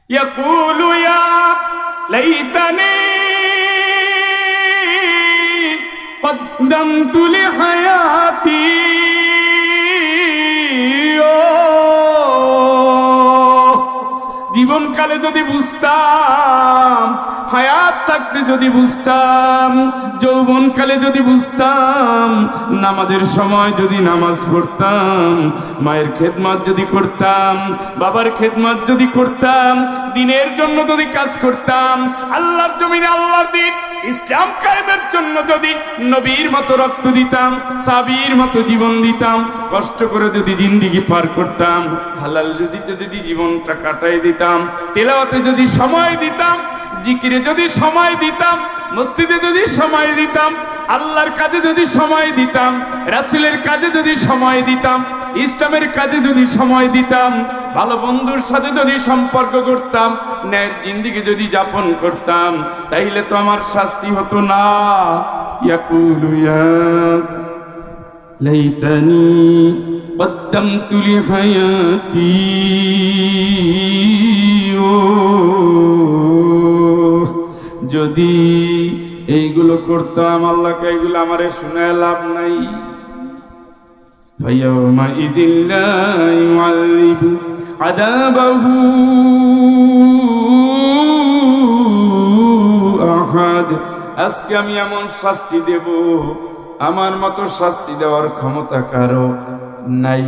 ইয়াকুলু ইয়া লাইতানি কদ্দামতু লিহায়াতি। জীবনকালে যদি বুঝতাম, হায়াত থাকতে যদি বুঝতাম, যৌবনকালে যদি বুঝতাম, নামাজের সময় যদি নামাজ পড়তাম, মায়ের খেদমত যদি করতাম, বাবার খেদমত যদি করতাম, দিনের জন্য যদি কাজ করতাম, আল্লাহর জমিনে আল্লাহর দিন ইসলাম কায়েমের জন্য যদি নবীর মতো রক্ত দিতাম, সাবির মতো জীবন দিতাম, কষ্ট করে যদি জিন্দেগি পার করতাম, হালাল রুজিতে যদি জীবনটা কাটাই দিতাম, তেলাওয়াতে যদি সময় দিতাম, জিকিরে যদি সময় দিতাম, মসজিদে যদি সময় দিতাম, আল্লাহর কাজে যদি সময় দিতাম, রাসূলের কাজে যদি সময় দিতাম, ইসলামের কাজে যদি সময় দিতাম, ভালো বন্ধুর সাথে যদি সম্পর্ক করতাম, ন্যায়ের জিন্দেগি যদি যাপন করতাম, তাইলে তো আমার শাস্তি হতো না। ইয়াকুলু ইয়া লাইতানি কদ্দামতু লিহায়াতি। যদি এইগুলো করতাম, আল্লাহকে এইগুলো আমারে শুনায় লাভ নাই। ফায়াউমা ইযিন লা ইউআযিবু আযাবাহু আহাদ। আজকে আমি এমন শাস্তি দেব, আমার মতো শাস্তি দেওয়ার ক্ষমতা কারো নাই।